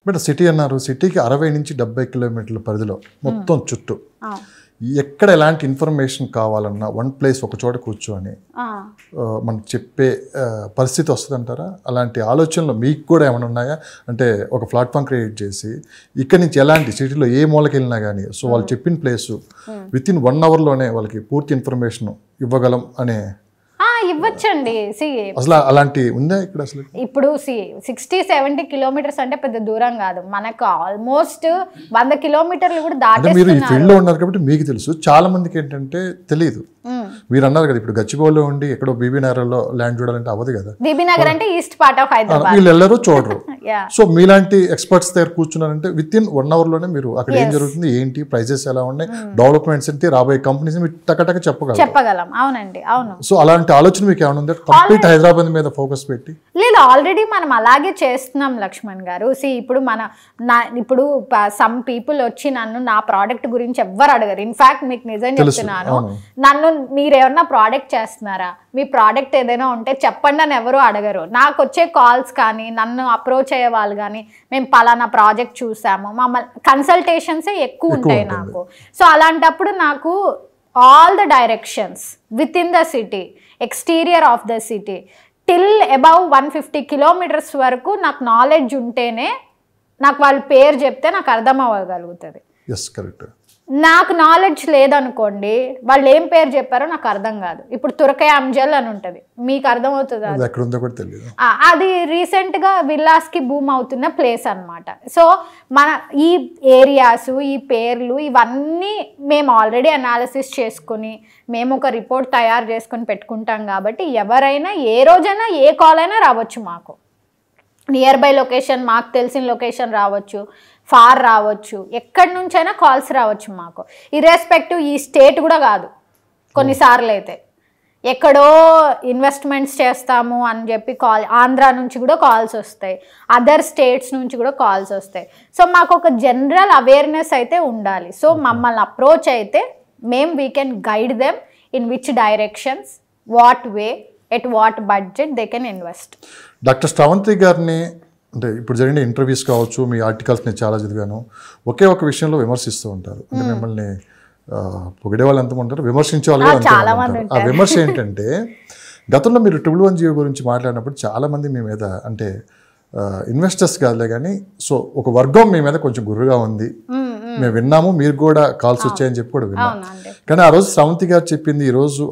But city అన్నారు, సిటీకి 60 నుంచి 70 కిలోమీటర్ల పరిధిలో మొత్తం చుట్టూ ఎక్కడ ఎలాంటి ఇన్ఫర్మేషన్ కావాలన్నా వన్ ప్లేస్ ఒక చోట కూర్చొని మనకు చెప్పే పరిస్థితి వస్తుందంటారా? అలాంటి ఆలోచనలు మీకు కూడా ఏమైనా ఉన్నాయా? అంటే ఒక ప్లాట్ఫామ్ క్రియేట్ చేసి ఇక్కడి నుంచి ఎలాంటి సిటీలో ఏ మూలకి వెళ్ళినా కానీ సో వాళ్ళు చెప్పిన ప్లేసు విత్ ఇన్ 1 అవర్లోనే వాళ్ళకి పూర్తి ఇన్ఫర్మేషన్ ఇవ్వగలం అనే ఇవ్వచ్చండి. అసలు అలాంటి ఉందా ఇక్కడ? అసలు ఇప్పుడు 60-70 కిలోమీటర్స్ అంటే పెద్ద దూరం కాదు, మనకు ఆల్మోస్ట్ 100 కిలోమీటర్లు కూడా దాటేస్తున్నారు. మీరు ఈ ఫీల్డ్ లో ఉన్నారు కాబట్టి మీకు తెలుసు. చాలా మందికి ఏంటంటే తెలియదు. మీరు అన్నారు కదా ఇప్పుడు గచ్చిబౌలిలో ఉండి ఎక్కడో బీబీ నగర్లో ల్యాండ్ చూడాలంటే అవ్వదు కదా. బీబీ నగర్ అంటే ఈస్ట్ పార్ట్ ఆఫ్ హైదరాబాద్, వీళ్ళు వెళ్ళరు చూడరు. సో మీలాంటి ఎక్స్పర్ట్స్ దగ్గర కూర్చున్నారంటే విత్ ఇన్ 1 అవర్లోనే మీరు అక్కడ ఏం జరుగుతుంది, ఏంటి ప్రైజెస్ ఎలా ఉన్నాయి, డెవలప్మెంట్స్ ఏంటి, రాబోయే కంపెనీస్ మీరు టకటక చెప్పగలం. అవునండి, అవును. సో అలాంటి ఆలోచన మీకు ఏమైనా ఉందా కంప్లీట్ హైదరాబాద్ మీద ఫోకస్ పెట్టి? లేదు, ఆల్రెడీ మనం అలాగే చేస్తున్నాం లక్ష్మణ్ గారు. ఇప్పుడు ఇప్పుడు సమ్ పీపుల్ వచ్చి నన్ను నా ప్రోడక్ట్ గురించి ఎవ్వరు అడగరు. ఇన్ఫాక్ట్ మీకు నిజం చెప్తున్నాను, నన్ను మీరు ఏమన్నా ప్రోడక్ట్ చేస్తున్నారా, మీ ప్రోడక్ట్ ఏదైనా ఉంటే చెప్పండి అని ఎవరు అడగరు. నాకు వచ్చే కాల్స్ కానీ నన్ను అప్రోచ్ అయ్యే వాళ్ళు కానీ మేము పలానా ప్రాజెక్ట్ చూసాము, మమ్మల్ని కన్సల్టేషన్సే ఎక్కువ ఉంటాయి నాకు. సో అలాంటప్పుడు నాకు all the directions with in the city, exterior of the city till above 150 kilometres వరకు నాకు నాలెడ్జ్ ఉంటేనే నాకు వాళ్ళ పేరు చెప్తే నాకు అర్థం అవ్వగలుగుతుంది. నాకు నాలెడ్జ్ లేదనుకోండి, వాళ్ళు ఏం పేరు చెప్పారో నాకు అర్థం కాదు. ఇప్పుడు తురకయ అంజల్ అని ఉంటుంది, మీకు అర్థమవుతుంది? అది రీసెంట్గా విల్లాస్కి బూమ్ అవుతున్న ప్లేస్ అనమాట. సో మన ఈ ఏరియాస్, ఈ పేర్లు ఇవన్నీ మేము ఆల్రెడీ అనాలిసిస్ చేసుకుని మేము ఒక రిపోర్ట్ తయారు చేసుకొని పెట్టుకుంటాం. కాబట్టి ఎవరైనా ఏ రోజైనా ఏ కాల్ అయినా రావచ్చు. మాకు నియర్ బై లొకేషన్, మాకు తెలిసిన లొకేషన్ రావచ్చు, ఫార్ రావచ్చు, ఎక్కడి నుంచైనా కాల్స్ రావచ్చు మాకు. ఇర్రెస్పెక్టివ్ ఈ స్టేట్ కూడా కాదు, కొన్నిసార్లు అయితే ఎక్కడో ఇన్వెస్ట్మెంట్స్ చేస్తాము అని చెప్పి ఆంధ్ర నుంచి కూడా కాల్స్ వస్తాయి, అదర్ స్టేట్స్ నుంచి కూడా కాల్స్ వస్తాయి. సో మాకు ఒక జనరల్ అవేర్నెస్ అయితే ఉండాలి. సో మమ్మల్ని అప్రోచ్ అయితే we can guide them in which directions, what way, at what budget they can invest. Doctor Sravanthi గారిని అంటే ఇప్పుడు జరిగిన ఇంటర్వ్యూస్ కావచ్చు, మీ ఆర్టికల్స్ నేను చాలా చదివాను, ఒకే ఒక విషయంలో విమర్శిస్తూ ఉంటారు. అంటే మిమ్మల్ని పొగిడే వాళ్ళు ఎంతమంది ఉంటారు, విమర్శించే వాళ్ళు కూడా అంతమంది ఉంటారు. ఆ విమర్శ ఏంటంటే గతంలో మీరు 111 గురించి మాట్లాడినప్పుడు చాలామంది మీ మీద, అంటే ఇన్వెస్టర్స్ కాదులే కానీ సో ఒక వర్గం మీ మీద కొంచెం గుర్రుగా ఉంది, మేము విన్నాము, మీరు కూడా కాల్స్ వచ్చాయని చెప్పి కూడా విన్నాం. కానీ ఆ రోజు శ్రవంతి గారు చెప్పింది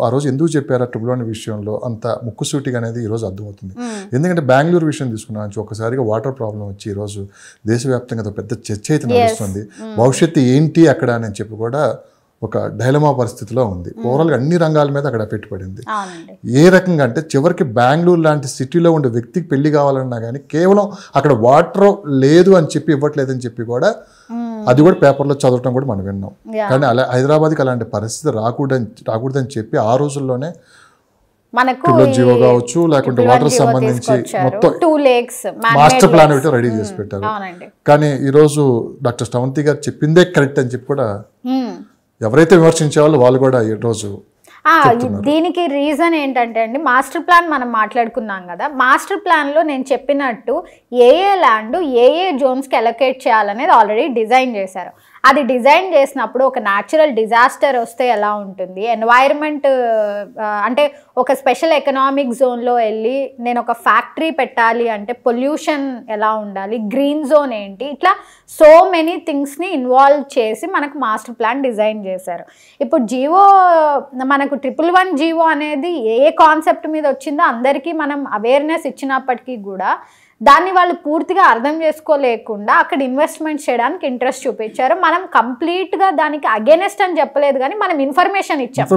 ఆ రోజు ఎందుకు చెప్పారు 111 విషయంలో అంత ముక్కుసూటిగా అనేది ఈరోజు అర్థమవుతుంది. ఎందుకంటే బెంగళూరు విషయం తీసుకున్నా ఒక్కసారిగా వాటర్ ప్రాబ్లం వచ్చి ఈరోజు దేశవ్యాప్తంగా పెద్ద చర్చ అయితే నడుస్తుంది. భవిష్యత్తు ఏంటి అక్కడ అని చెప్పి కూడా ఒక డైలమా పరిస్థితిలో ఉంది. ఓవరాల్గా అన్ని రంగాల మీద అక్కడ పెట్టుబడింది. ఏ రకంగా అంటే చివరికి బెంగళూరు లాంటి సిటీలో ఉండే వ్యక్తికి పెళ్లి కావాలన్నా కానీ కేవలం అక్కడ వాటర్ లేదు అని చెప్పి ఇవ్వట్లేదని చెప్పి కూడా అది కూడా పేపర్లో చదవటం కూడా మనం విన్నాం. కానీ హైదరాబాద్కి అలాంటి పరిస్థితి రాకూడదని చెప్పి ఆ రోజుల్లోనే జీవో కావచ్చు, లేకుంటే వాటర్ సంబంధించి మొత్తం మాస్టర్ ప్లాన్ ఒకటి రెడీ చేసి పెట్టారు. కానీ ఈరోజు డాక్టర్ శ్రవంతి గారు చెప్పిందే కరెక్ట్ అని చెప్పి కూడా ఎవరైతే విమర్శించేవాళ్ళు వాళ్ళు కూడా ఈరోజు దీనికి రీజన్ ఏంటంటే అండి, మాస్టర్ ప్లాన్ మనం మాట్లాడుకున్నాం కదా, మాస్టర్ ప్లాన్లో నేను చెప్పినట్టు ఏ ల్యాండ్ ఏ జోన్స్కి అలొకేట్ చేయాలనేది ఆల్రెడీ డిజైన్ చేశారు. అది డిజైన్ చేసినప్పుడు ఒక న్యాచురల్ డిజాస్టర్ వస్తే ఎలా ఉంటుంది, ఎన్వైర్న్మెంట్ అంటే ఒక స్పెషల్ ఎకనామిక్ జోన్లో వెళ్ళి నేను ఒక ఫ్యాక్టరీ పెట్టాలి అంటే పొల్యూషన్ ఎలా ఉండాలి, గ్రీన్ జోన్ ఏంటి, ఇట్లా సో మెనీ థింగ్స్ని ఇన్వాల్వ్ చేసి మనకు మాస్టర్ ప్లాన్ డిజైన్ చేశారు. ఇప్పుడు జీవో మనకు 111 జీవో అనేది ఏ కాన్సెప్ట్ మీద వచ్చిందో అందరికీ మనం అవేర్నెస్ ఇచ్చినప్పటికీ కూడా దాన్ని వాళ్ళు పూర్తిగా అర్థం చేసుకోలేకుండా అక్కడ ఇన్వెస్ట్మెంట్ చేయడానికి ఇంట్రెస్ట్ చూపించారు. మనం కంప్లీట్గా దానికి అగేనెస్ట్ అని చెప్పలేదు, కానీ మనం ఇన్ఫర్మేషన్ ఇచ్చాం.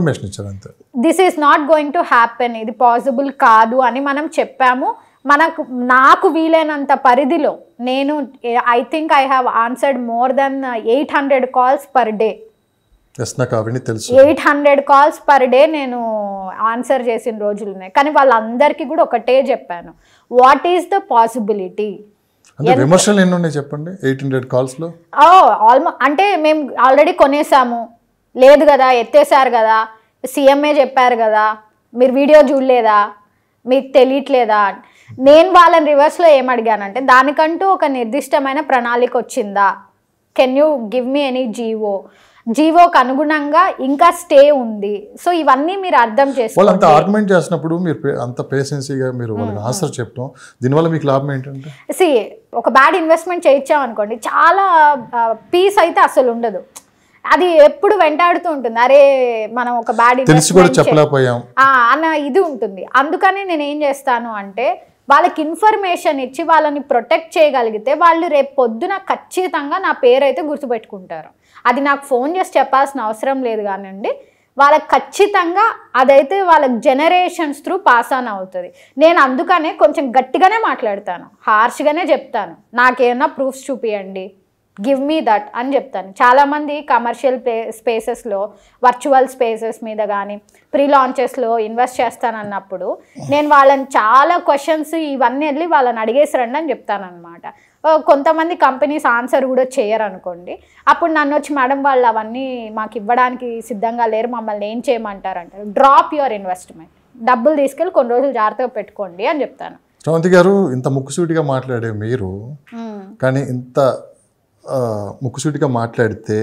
This is not going to happen, ఇది పాసిబుల్ కాదు అని మనం చెప్పాము. నాకు వీలైనంత పరిధిలో నేను I think I have answered more than 800 calls per day. 800 calls per day నేను ఆన్సర్ చేసిన రోజులు ఉన్నాయి. కానీ వాళ్ళందరికీ కూడా ఒకటే చెప్పాను, వాట్ ఈస్ ద పాసిబిలిటీ. విమర్శలు ఎన్ని ఉన్నాయి చెప్పండి 800 కాల్స్లో? ఆల్మోస్ట్ అంటే మేము ఆల్రెడీ కొనేసాము, లేదు కదా, ఎత్తేసారు కదా, సీఎంఏ చెప్పారు కదా, మీరు వీడియో చూడలేదా, మీకు తెలియట్లేదా. నేను వాళ్ళని రివర్స్లో ఏం అడిగానంటే దానికంటూ ఒక నిర్దిష్టమైన ప్రణాళిక వచ్చిందా, can you give me any జీవోకి అనుగుణంగా ఇంకా స్టే ఉంది. సో ఇవన్నీ మీరు అర్థం చేసుకోవాలి. వాళ్ళు అంత ఆర్గ్యుమెంట్ చేసినప్పుడు మీరు అంత పేషెన్సీగా మీరు వాళ్ళకి ఆన్సర్ చెప్పడం, దీనివల్ల మీకు లాభం ఏంటంటే ఒక బ్యాడ్ ఇన్వెస్ట్మెంట్ చేయించాం అనుకోండి, చాలా పీస్ అయితే అసలు ఉండదు. అది ఎప్పుడు వెంటాడుతూ ఉంటుంది, అరే మనం ఒక బ్యాడ్ చెప్పలేకపోయాం అన్న ఇది ఉంటుంది. అందుకని నేను ఏం చేస్తాను అంటే వాళ్ళకి ఇన్ఫర్మేషన్ ఇచ్చి వాళ్ళని ప్రొటెక్ట్ చేయగలిగితే వాళ్ళు రేపు పొద్దున ఖచ్చితంగా నా పేరు అయితే గుర్తుపెట్టుకుంటారు. అది నాకు ఫోన్ చేసి చెప్పాల్సిన అవసరం లేదు కానివ్వండి, వాళ్ళకి ఖచ్చితంగా అదైతే వాళ్ళకి జనరేషన్స్ త్రూ పాస్ ఆన్ అవుతుంది. నేను అందుకనే కొంచెం గట్టిగానే మాట్లాడతాను, హార్ష్గానే చెప్తాను, నాకేమన్నా ప్రూఫ్స్ చూపియండి, గివ్ మీ దట్ అని చెప్తాను. చాలామంది కమర్షియల్ స్పేసెస్లో వర్చువల్ స్పేసెస్ మీద కానీ ప్రీ లాంచెస్లో ఇన్వెస్ట్ చేస్తానన్నప్పుడు నేను వాళ్ళని చాలా క్వశ్చన్స్ ఇవన్నీ వెళ్ళి వాళ్ళని అడిగేసి రండి అని చెప్తానమాట. కొంతమంది కంపెనీస్ ఆన్సర్ కూడా చేయరు అనుకోండి, అప్పుడు నన్ను వచ్చి మేడం వాళ్ళు అవన్నీ మాకు ఇవ్వడానికి సిద్ధంగా లేరు, మమ్మల్ని ఏం చేయమంటారు అంటారు. డ్రాప్ యువర్ ఇన్వెస్ట్మెంట్, డబ్బులు తీసుకెళ్ళి కొన్ని రోజులు జాగ్రత్తగా పెట్టుకోండి అని చెప్తాను. శ్రవంతి గారు, ఇంత ముక్కుసూటిగా మాట్లాడే మీరు కానీ ఇంత ముక్కుసూటిగా మాట్లాడితే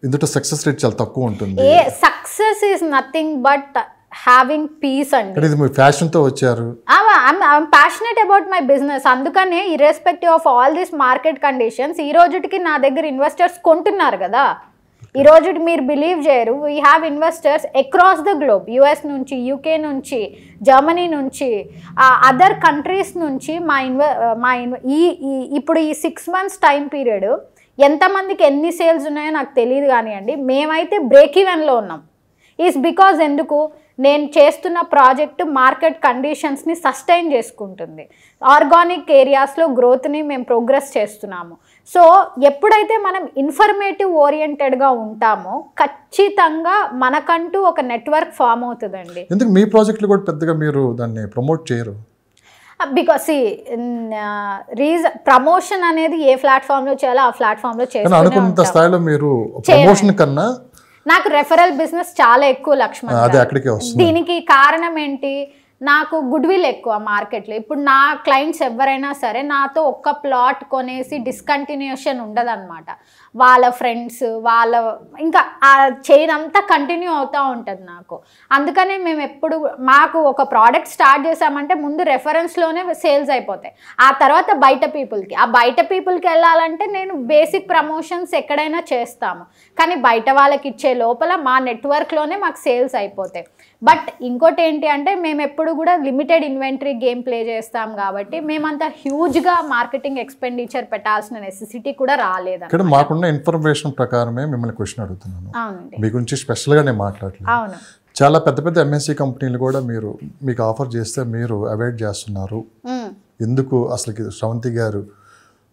ఇందులో సక్సెస్ రేట్ చాలా తక్కువ ఉంటుంది. Success is nothing but having peace అండి. ఇది మీ ఫ్యాషన్తో వచ్చారు. I'm passionate about my business. అందుకనే irrespective of all this market conditions ఈ రోజుకి నా దగ్గర ఇన్వెస్టర్స్ కొంటున్నారు కదా. ఈ రోజు మీరు బిలీవ్ చేయరు, we have investors across the globe, US నుంచి, యూకే నుంచి, జర్మనీ నుంచి, అదర్ కంట్రీస్ నుంచి ఇప్పుడు ఈ 6 months టైం పీరియడ్ ఎంతమందికి ఎన్ని సేల్స్ ఉన్నాయో నాకు తెలియదు కానివ్వండి, మేమైతే బ్రేక్ ఈవెన్లో ఉన్నాం. ఈజ్ బికాజ్ ఎందుకు, నేను చేస్తున్న ప్రాజెక్ట్ మార్కెట్ కండిషన్స్ని సస్టైన్ చేసుకుంటుంది, ఆర్గానిక్ ఏరియాస్లో గ్రోత్ని మేము ప్రోగ్రెస్ చేస్తున్నాము. సో ఎప్పుడైతే మనం ఇన్ఫర్మేటివ్ ఓరియంటెడ్గా ఉంటామో ఖచ్చితంగా మనకంటూ ఒక నెట్వర్క్ ఫామ్ అవుతుందండి. ఎందుకు మీ ప్రాజెక్టులు కూడా పెద్దగా మీరు దాన్ని ప్రమోట్ చేయరు? బికాస్ ప్రమోషన్ అనేది ఏ ప్లాట్ఫామ్లో చేయాలో ఆ ప్లాట్ఫామ్లో చేయాలి. స్థాయిలో మీరు ప్రమోషన్ కన్నా నాకు రెఫరల్ బిజినెస్ చాలా ఎక్కువ లక్ష్మణ్. దీనికి కారణం ఏంటి, నాకు గుడ్ విల్ ఎక్కువ మార్కెట్లో. ఇప్పుడు నా క్లయింట్స్ ఎవరైనా సరే నాతో ఒక్క ప్లాట్ కొనేసి డిస్కంటిన్యూషన్ ఉండదన్నమాట. వాళ్ళ ఫ్రెండ్స్ వాళ్ళ ఇంకా ఆ చైన్ అంతా కంటిన్యూ అవుతూ ఉంటుంది నాకు. అందుకనే మేము ఎప్పుడు మాకు ఒక ప్రోడక్ట్ స్టార్ట్ చేసామంటే ముందు రెఫరెన్స్లోనే సేల్స్ అయిపోతాయి, ఆ తర్వాత బయట పీపుల్కి. ఆ బయట పీపుల్కి వెళ్ళాలంటే నేను బేసిక్ ప్రమోషన్స్ ఎక్కడైనా చేస్తాము, కానీ బయట వాళ్ళకి ఇచ్చే లోపల మా నెట్వర్క్లోనే మాకు సేల్స్ అయిపోతాయి. బట్ ఇంకోటి ఏంటి అంటే మేము ఎప్పుడు కూడా లిమిటెడ్ ఇన్వెంటరీ గేమ్ ప్లే చేస్తాం కాబట్టి మేమంత హ్యూజ్గా మార్కెటింగ్ ఎక్స్పెండిచర్ పెట్టాల్సిన నెసెసిటీ కూడా రాలేదు. ఇక్కడ మాకున్న ఇన్ఫర్మేషన్ ప్రకారమే మిమ్మల్ని క్వశ్చన్ అడుగుతున్నాను, మీ గురించి స్పెషల్గా నేను మాట్లాడలేదు. చాలా పెద్ద పెద్ద ఎంఎన్సీ కంపెనీలు కూడా మీకు ఆఫర్ చేస్తే మీరు అవాయిడ్ చేస్తున్నారు. ఎందుకు అసలు శ్రవంతి గారు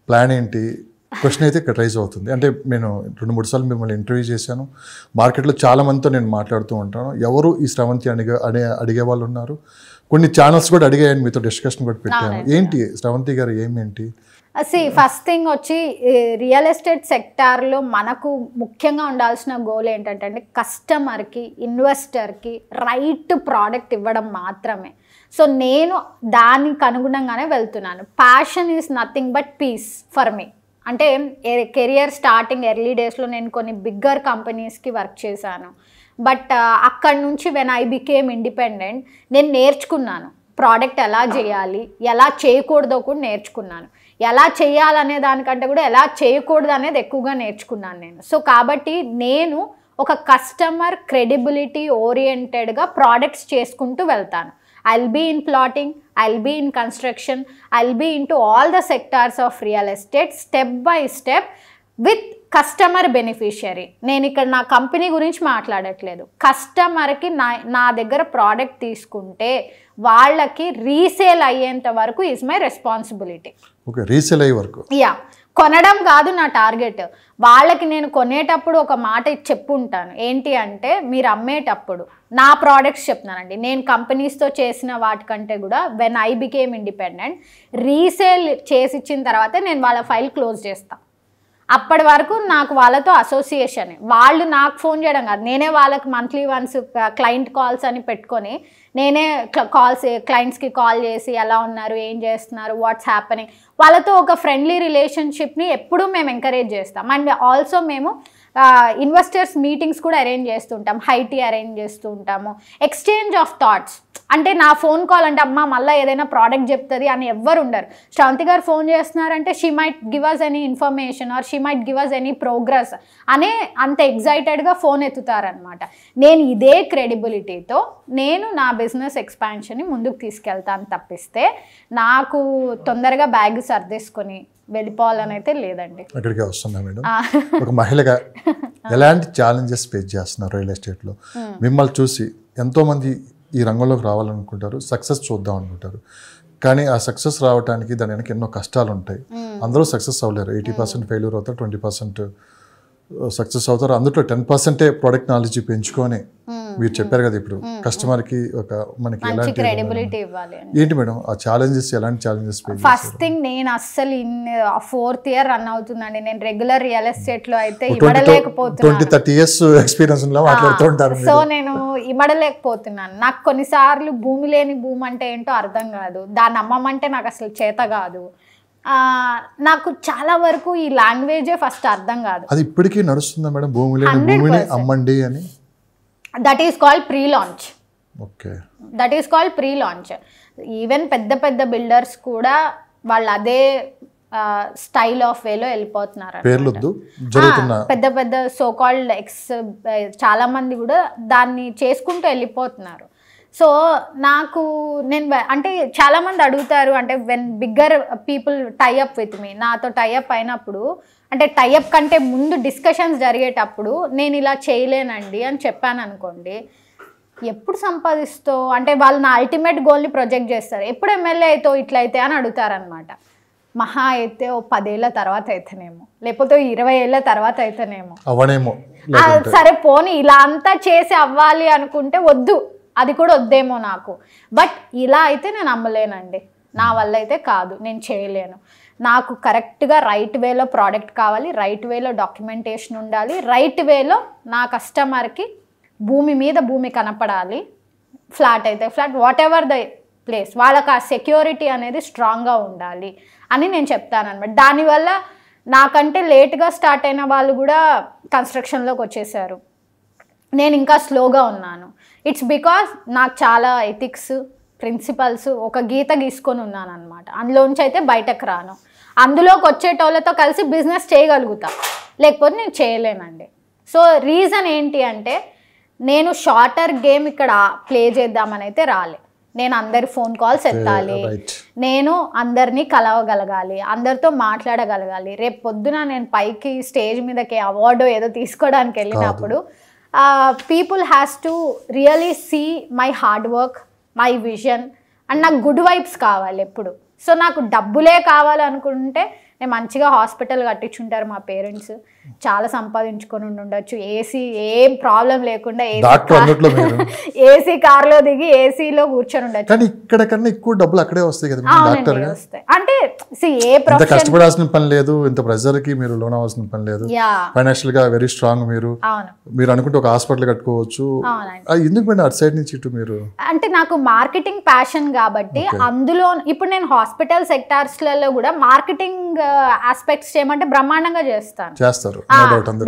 ప్లాన్ ఏంటి క్వశ్చన్ అయితే ఇక్కడ రైజ్ అవుతుంది. అంటే నేను 2-3 సార్లు మిమ్మల్ని ఇంటర్వ్యూ చేశాను, మార్కెట్లో చాలా మందితో నేను మాట్లాడుతూ ఉంటాను. ఎవరు ఈ శ్రవంతి అడిగే వాళ్ళు ఉన్నారు, కొన్ని ఛానల్స్ కూడా అడిగాయని మీతో డిస్కషన్ కూడా పెట్టాను. ఏంటి శ్రవంతి గారు ఏమేంటి? ఫస్ట్ థింగ్ వచ్చి రియల్ ఎస్టేట్ సెక్టార్లో మనకు ముఖ్యంగా ఉండాల్సిన గోల్ ఏంటంటే కస్టమర్కి, ఇన్వెస్టర్కి రైట్ ప్రోడక్ట్ ఇవ్వడం మాత్రమే. సో నేను దానికి అనుగుణంగానే వెళ్తున్నాను. Passion is nothing but peace for me. అంటే కెరియర్ స్టార్టింగ్ ఎర్లీ డేస్లో నేను కొన్ని బిగ్గర్ కంపెనీస్కి వర్క్ చేశాను. బట్ అక్కడ నుంచి వెన్ ఐ బికేమ్ ఇండిపెండెంట్ నేను నేర్చుకున్నాను ప్రోడక్ట్ ఎలా చేయాలి, ఎలా చేయకూడదో కూడా నేర్చుకున్నాను. ఎలా చేయాలనే దానికంటే కూడా ఎలా చేయకూడదు అనేది ఎక్కువగా నేర్చుకున్నాను నేను. సో కాబట్టి నేను ఒక కస్టమర్ క్రెడిబిలిటీ ఓరియంటెడ్గా ప్రోడక్ట్స్ చేసుకుంటూ వెళ్తాను. I'll be in plotting, I'll be in construction, I'll be into all the sectors of real estate step by step with customer beneficiary. నేను ఇక్కడ నా కంపెనీ గురించి మాట్లాడట్లేదు, కస్టమర్కి నా దగ్గర ప్రోడక్ట్ తీసుకుంటే వాళ్ళకి రీసేల్ అయ్యేంత వరకు is my responsibility. Okay, resale అయ్యే వరకు. యా, కొనడం కాదు నా టార్గెట్. వాళ్ళకి నేను కొనేటప్పుడు ఒక మాట చెప్పుంటాను, ఏంటి అంటే మీరు అమ్మేటప్పుడు నా ప్రోడక్ట్స్ చెప్తున్నానండి. నేను కంపెనీస్తో చేసిన వాటికంటే కూడా when I became independent resale చేసి ఇచ్చిన తర్వాతే నేను వాళ్ళ ఫైల్ క్లోజ్ చేస్తాను. అప్పటి వరకు నాకు వాళ్ళతో అసోసియేషన్, వాళ్ళు నాకు ఫోన్ చేయడం కాదు, నేనే వాళ్ళకి మంత్లీ వన్స్ క్లయింట్ కాల్స్ అని పెట్టుకొని నేనే క్లయింట్స్కి కాల్ చేసి ఎలా ఉన్నారు, ఏం చేస్తున్నారు, వాట్స్ హ్యాపెనింగ్, వాళ్ళతో ఒక ఫ్రెండ్లీ రిలేషన్షిప్ని ఎప్పుడూ మేము ఎంకరేజ్ చేస్తాం. అండ్ ఆల్సో మేము ఇన్వెస్టర్స్ మీటింగ్స్ కూడా అరేంజ్ చేస్తుంటాం, హైటీ అరేంజ్ చేస్తూ ఉంటాము. ఎక్స్చేంజ్ ఆఫ్ థాట్స్, అంటే నా ఫోన్ కాల్ అంటే అమ్మ మళ్ళీ ఏదైనా ప్రోడక్ట్ చెప్తుంది అని ఎవ్వరు ఉండరు. శ్రవంతి గారు ఫోన్ చేస్తున్నారంటే she might give us any information or she might give us any progress అనే అంత ఎగ్జైటెడ్గా ఫోన్ ఎత్తుతారనమాట. నేను ఇదే క్రెడిబిలిటీతో నేను నా బిజినెస్ ఎక్స్పాన్షన్ని ముందుకు తీసుకెళ్తాను తప్పిస్తే నాకు తొందరగా బ్యాగ్ సర్దేసుకొని వెళ్ళిపోవాలని అయితే లేదండి. అక్కడికే వస్తున్నా మేడం. ఒక మహిళగా ఎలాంటి ఛాలెంజెస్ ఫేస్ చేస్తున్నారు రియల్ ఎస్టేట్లో? మిమ్మల్ని చూసి ఎంతోమంది ఈ రంగంలోకి రావాలనుకుంటారు, సక్సెస్ చూద్దాం అనుకుంటారు, కానీ ఆ సక్సెస్ రావడానికి దాని వెనక ఎన్నో కష్టాలు ఉంటాయి. అందరూ సక్సెస్ అవ్వలేరు. 80% ఫెయిల్యూర్ అవుతారు, 20% సక్సెస్ అవుతారు. అందులో 10% ప్రోడక్ట్ నాలెడ్జ్ పెంచుకొని మీరు చెప్పారు కదా ఇప్పుడు కస్టమర్కి ఒక మనకి ఎలాంటి క్రెడిబిలిటీ ఇవ్వాలి. ఏంటి మేడం ఆ ఛాలెంజెస్? ఎలాంటి ఛాలెంజెస్? ఫస్ట్ థింగ్, నేను అస్సలు 4th ఇయర్ రన్ అవుతుందండి. నేను రెగ్యులర్ రియల్ ఎస్టేట్ లో అయితే ఇవ్వడలేకపోతున్నాను. 20-30 years ఎక్స్పీరియన్స్ మాట్లాడుతూ ఉంటారు. సో నేను ఇవ్వడలేకపోతున్నాను. నాకు కొన్నిసార్లు భూమి లేని భూమి అంటే ఏంటో అర్థం కాదు, దాన్ని అమ్మమంటే నాకు అసలు చేత కాదు. నాకు చాలా వరకు ఈ లాంగ్వేజే ఫస్ట్ అర్థం కాదు. అది ఇప్పటికీ నడుస్తుందా మేడం? భూమి లేని భూమిని అమ్మండి అని. That is called pre launch. Okay, that is called pre launch. Even పెద్ద పెద్ద బిల్డర్స్ కూడా వాళ్ళు అదే స్టైల్ ఆఫ్ వేలో వెళ్ళిపోతున్నారు. పెద్ద పెద్ద సో కాల్డ్ చాలా మంది కూడా దాన్ని చేసుకుంటూ వెళ్ళిపోతున్నారు. సో నేను అంటే చాలామంది అడుగుతారు, అంటే when bigger people tie up with me, నాతో టైఅప్ అయినప్పుడు, అంటే టైఅప్ కంటే ముందు డిస్కషన్స్ జరిగేటప్పుడు నేను ఇలా చేయలేనండి అని చెప్పాను అనుకోండి, ఎప్పుడు సంపాదిస్తావు అంటే వాళ్ళు నా అల్టిమేట్ గోల్ని ప్రొజెక్ట్ చేస్తారు. ఎప్పుడు ఎమ్మెల్యే అవుతావు ఇట్లయితే అని అడుగుతారనమాట. మహా అయితే ఓ 10 ఏళ్ళ తర్వాత అయితేనేమో, లేకపోతే 20 ఏళ్ళ తర్వాత అయితేనేమో. సరే పోనీ ఇలా అంతా చేసి అవ్వాలి అనుకుంటే వద్దు, అది కూడా వద్దేమో నాకు. బట్ ఇలా అయితే నేను అమ్మలేనండి, నా వల్ల అయితే కాదు, నేను చేయలేను. నాకు కరెక్ట్గా రైట్ వేలో ప్రోడక్ట్ కావాలి, రైట్ వేలో డాక్యుమెంటేషన్ ఉండాలి, రైట్ వేలో నా కస్టమర్కి భూమి మీద భూమి కనపడాలి, ఫ్లాట్ అయితే flat, what ever the place, వాళ్ళకి ఆ సెక్యూరిటీ అనేది స్ట్రాంగ్గా ఉండాలి అని నేను చెప్తానన్నమాట. దానివల్ల నాకంటే లేట్గా స్టార్ట్ అయిన వాళ్ళు కూడా కన్స్ట్రక్షన్లోకి వచ్చేసారు, నేను ఇంకా స్లోగా ఉన్నాను. ఇట్స్ బికాస్ నాకు చాలా ఎథిక్స్, ప్రిన్సిపల్స్, ఒక గీత గీసుకొని ఉన్నాను అనమాట. అందులోంచి అయితే బయటకు రాను. అందులోకి వచ్చేటోళ్ళతో కలిసి బిజినెస్ చేయగలుగుతా, లేకపోతే నేను చేయలేనండి. సో రీజన్ ఏంటి అంటే, నేను షార్టర్ గేమ్ ఇక్కడ ప్లే చేద్దామని అయితే రాలే. నేను అందరి ఫోన్ కాల్స్ ఎత్తాలి, నేను అందరినీ కలవగలగాలి, అందరితో మాట్లాడగలగాలి. రేపు పొద్దున నేను పైకి స్టేజ్ మీదకి అవార్డు ఏదో తీసుకోవడానికి వెళ్ళినప్పుడు people has to really see my hard work, my vision, and నాకు గుడ్ వైబ్స్ కావాలి ఎప్పుడు. సో నాకు డబ్బులే కావాలనుకుంటే నేను మంచిగా హాస్పిటల్ కట్టించుంటారు మా పేరెంట్స్, చాలా సంపాదించుకొని ఉండొచ్చు, ఏసీ ఏం ప్రాబ్లం లేకుండా ఏసీ కార్లో దిగి ఏసీలో కూర్చొని ఉండొచ్చు. కానీ ఇక్కడ కన్నా ఎక్కువ డబ్బులు అక్కడే వస్తాయి కదా డాక్టర్ గా. అంటే ఏ ప్రొఫెషన్, కష్టపడాల్సిన పని లేదు, ఇంత ప్రెజర్ కి మీరు లోన్ అవ్వాల్సిన పని లేదు, ఫైనాన్షియల్ గా వెరీ స్ట్రాంగ్. మీరు అనుకుంటే ఒక హాస్పిటల్ కట్టుకోవచ్చు. ఎందుకు మేడం అటు సైడ్ నుంచి ఇటు మీరు? అంటే నాకు మార్కెటింగ్ ప్యాషన్ కాబట్టి అందులో ఇప్పుడు నేను హాస్పిటల్ సెక్టార్స్ లలో కూడా మార్కెటింగ్ ఆస్పెక్ట్స్ చేయమంటే బ్రహ్మాండంగా చేస్తారు.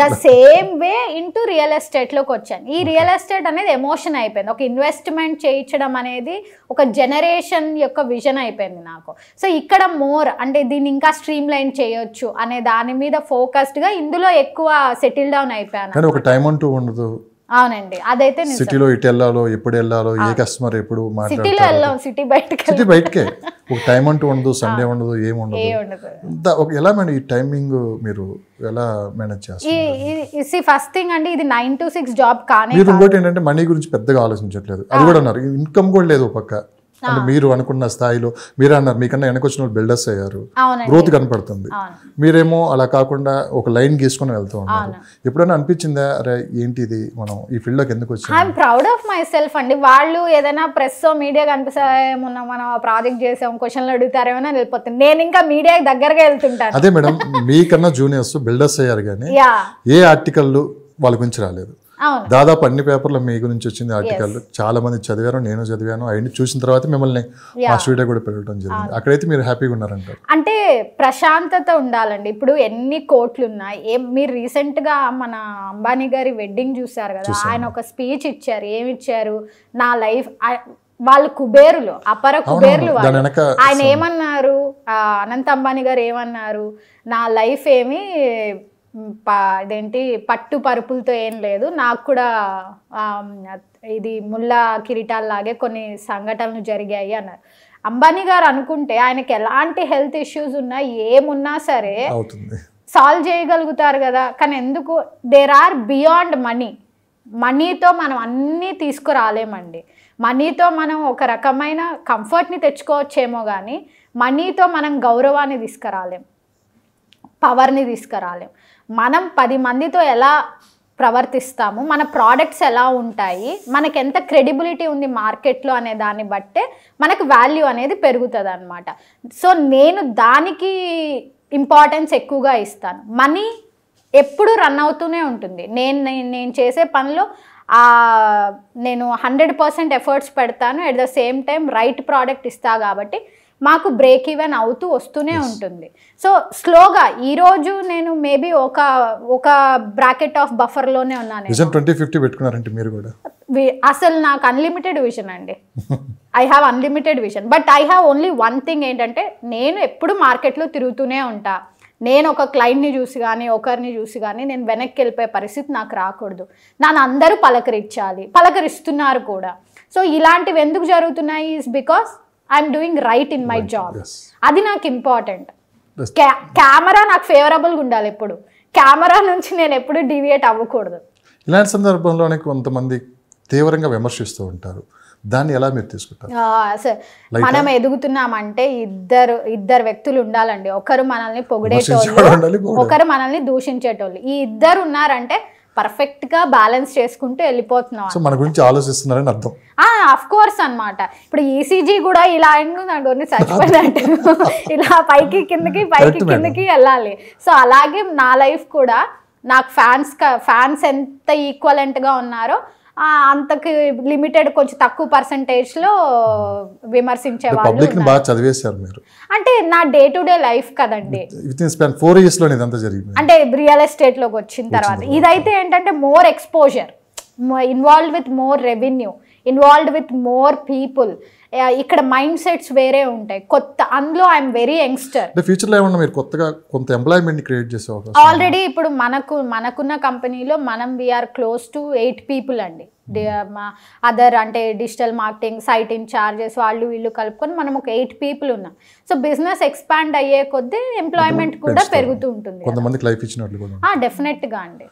The same way into real estate లోకి వచ్చాను. ఈ రియల్ ఎస్టేట్ అనేది ఎమోషన్ అయిపోయింది, ఒక ఇన్వెస్ట్మెంట్ చేయించడం అనేది ఒక జనరేషన్ యొక్క విజన్ అయిపోయింది నాకు. సో ఇక్కడ మోర్ అంటే దీన్ని ఇంకా స్ట్రీమ్ లైన్ చేయొచ్చు అనే దాని మీద ఫోకస్డ్ గా ఇందులో ఎక్కువ సెటిల్ డౌన్ అయిపోయాను. ఒక టైం అంటూ ఉండదు. అవునండి, అదైతే సిటీలో ఇటు వెళ్ళాలో, ఎప్పుడు వెళ్ళాలో, ఏ కస్టమర్ ఎప్పుడు సిటీలో వెళ్ళాం, సిటీ బయటకే ఒక టైం అంటూ ఉండదు, సండే ఉండదు, ఏముండదు. ఎలా మేడం ఈ టైమింగ్ మీరు ఎలా మేనేజ్ చేస్తారు? ఫస్ట్ థింగ్ అండి, ఇది 9 to 6 జాబ్ కానీ మీరు ఇంకోటి ఏంటంటే మనీ గురించి పెద్దగా ఆలోచించట్లేదు, అది కూడా అన్నారు. ఇన్కమ్ కూడా లేదు పక్క. అంటే మీరు అనుకున్న స్థాయిలో మీరే అన్నారు మీకన్నా వెనకొచ్చిన వాళ్ళు బిల్డర్స్ అయ్యారు, అవునండి గ్రోత్ కనపడుతుంది. అవును మీరేమో అలా కాకుండా ఒక లైన్ గీసుకొని వెళ్తూ ఉన్నారు. ఎప్పుడైనా అనిపించిందా అరే ఏంటి ఇది మనం ఈ ఫీల్డ్లోకి ఎందుకు వచ్చాము? I'm proud of my self అండి. వాళ్ళు ఏదైనా ప్రెస్ మీడియా కనిపిస్తామో మనం ప్రాజెక్ట్ చేసాం క్వశ్చన్లు అడుగుతారేమో అని వెళ్ళిపోతుంది. నేను ఇంకా మీడియా దగ్గరగా వెళ్తుంటాను. అదే మేడం, మీకన్నా జూనియర్స్ బిల్డర్స్ అయ్యారు కానీ ఏ ఆర్టికల్ వాళ్ళ గురించి రాలేదు. దాదాపు అన్ని పేపర్లో మీ గురించి వచ్చింది ఆర్టికల్, చాలా మంది చదివారు, నేను చదివాను. అవన్నీ చూసిన తర్వాత మిమ్మల్ని మా స్టూడియో కూడా పెట్టడం జరిగింది. అక్కడైతే మీరు హ్యాపీగా ఉన్నారంటారు. అంటే ప్రశాంతత ఉండాలండి. ఇప్పుడు ఎన్ని కోట్లు ఉన్నాయి. మీరు రీసెంట్ గా మన అంబానీ గారి వెడ్డింగ్ చూసారు కదా, ఆయన ఒక స్పీచ్ ఇచ్చారు. ఏమి ఇచ్చారు? నా లైఫ్, వాళ్ళు కుబేరులు, అపర కుబేరులు. ఆయన ఏమన్నారు, అనంత్ అంబానీ గారు ఏమన్నారు, నా లైఫ్ ఏమి ఇదేంటి పట్టు పరుపులతో ఏం లేదు, నాకు కూడా ఇది ముల్లా కిరీటాల్లాగే కొన్ని సంఘటనలు జరిగాయి అన్నారు. అంబానీ గారు అనుకుంటే ఆయనకి ఎలాంటి హెల్త్ ఇష్యూస్ ఉన్నా ఏమున్నా సరే సాల్వ్ చేయగలుగుతారు కదా. కానీ ఎందుకు, దేర్ ఆర్ బియాండ్ మనీ. మనీతో మనం అన్నీ తీసుకురాలేమండి. మనీతో మనం ఒక రకమైన కంఫర్ట్ని తెచ్చుకోవచ్చేమో కానీ మనీతో మనం గౌరవాన్ని తీసుకురాలేం, పవర్ని తీసుకురాలేం. మనం 10 మందితో ఎలా ప్రవర్తిస్తాము, మన ప్రోడక్ట్స్ ఎలా ఉంటాయి, మనకి ఎంత క్రెడిబిలిటీ ఉంది మార్కెట్లో అనే దాన్ని బట్టే మనకు వాల్యూ అనేది పెరుగుతుంది అనమాట. సో నేను దానికి ఇంపార్టెన్స్ ఎక్కువగా ఇస్తాను. మనీ ఎప్పుడు రన్ అవుతూనే ఉంటుంది. నేను చేసే పనిలో నేను 100% ఎఫర్ట్స్ పెడతాను. At the same time right product ఇస్తా కాబట్టి మాకు బ్రేక్ ఈవెన్ అవుతూ వస్తూనే ఉంటుంది. సో స్లోగా ఈరోజు నేను మేబీ ఒక బ్రాకెట్ ఆఫ్ బఫర్లోనే ఉన్నాను. 2050 పెట్టుకున్నారంటే మీరు కూడా అసలు నాకు అన్లిమిటెడ్ విజన్ అండి. I have unlimited vision. But I have only one thing ఏంటంటే, నేను ఎప్పుడు మార్కెట్లో తిరుగుతూనే ఉంటా. నేను ఒక క్లయింట్ని చూసి కానీ ఒకరిని చూసి కానీ నేను వెనక్కి వెళ్ళిపోయే పరిస్థితి నాకు రాకూడదు. నన్ను అందరూ పలకరించాలి, పలకరిస్తున్నారు కూడా. సో ఇలాంటివి ఎందుకు జరుగుతున్నాయి is because I'm doing right in my job. అది నాకు ఇంపార్టెంట్. కెమెరా నాకు ఫేవరబుల్గా ఉండాలి. ఎప్పుడు కెమెరా నుంచి నేను ఎప్పుడు డివియేట్ అవ్వకూడదు. ఇలాంటి సందర్భంలోనే కొంతమంది తీవ్రంగా విమర్శిస్తూ ఉంటారు. దాన్ని ఎలా మీరు తీసుకుంటారు? మనం ఎదుగుతున్నామంటే ఇద్దరు వ్యక్తులు ఉండాలండి. ఒకరు మనల్ని పొగిడేటోళ్ళు, ఒకరు మనల్ని దూషించేటోళ్ళు. ఈ ఇద్దరు ఉన్నారంటే పర్ఫెక్ట్ గా బ్యాలెన్స్ చేసుకుంటూ వెళ్ళిపోతున్నాం. మన గురించి ఆలోచిస్తున్నారని అర్థం. ఆఫ్ కోర్స్ అనమాట. ఇప్పుడు ఈసీజీ కూడా ఇలా చచ్చిపోయినట్టు ఇలా పైకి కిందకి వెళ్ళాలి. సో అలాగే నా లైఫ్ కూడా నాకు ఫ్యాన్స్ ఎంత ఈక్వలెంట్ గా ఉన్నారో అంతకి లిమిటెడ్ కొంచెం తక్కువ పర్సంటేజ్లో విమర్శించే వాళ్ళు. అంటే నా డే టు డే లైఫ్ కదండి. 4 years లో ఇదంతా జరిగింది. అంటే రియల్ ఎస్టేట్ లోకి వచ్చిన తర్వాత ఇదైతే ఏంటంటే more exposure, involved with more revenue, involved with more people. ఇక్కడ మైండ్ సెట్స్ వేరే ఉంటాయి. కొత్త అందులో ఐఎమ్ వెరీ యంగ్స్టర్. ఫ్యూచర్లో ఏమన్నా మీరు కొత్తగా కొంత ఎంప్లాయ్మెంట్ క్రియేట్ చేసే అవకాశం? ఆల్రెడీ ఇప్పుడు మనకున్న కంపెనీలో మనం వీఆర్ క్లోజ్ టు 8 people అండి. అదర్ అంటే డిజిటల్ మార్కెటింగ్, సైట్ ఇన్ఛార్జెస్, వాళ్ళు వీళ్ళు కలుపుకొని మనం ఒక 8 people ఉన్నాం. సో బిజినెస్ ఎక్స్పాండ్ అయ్యే కొద్దీ ఎంప్లాయ్మెంట్ కూడా పెరుగుతూ ఉంటుంది. కొంతమందికి లైఫ్ ఇచ్చినట్లు కూడా డెఫినెట్గా అండి.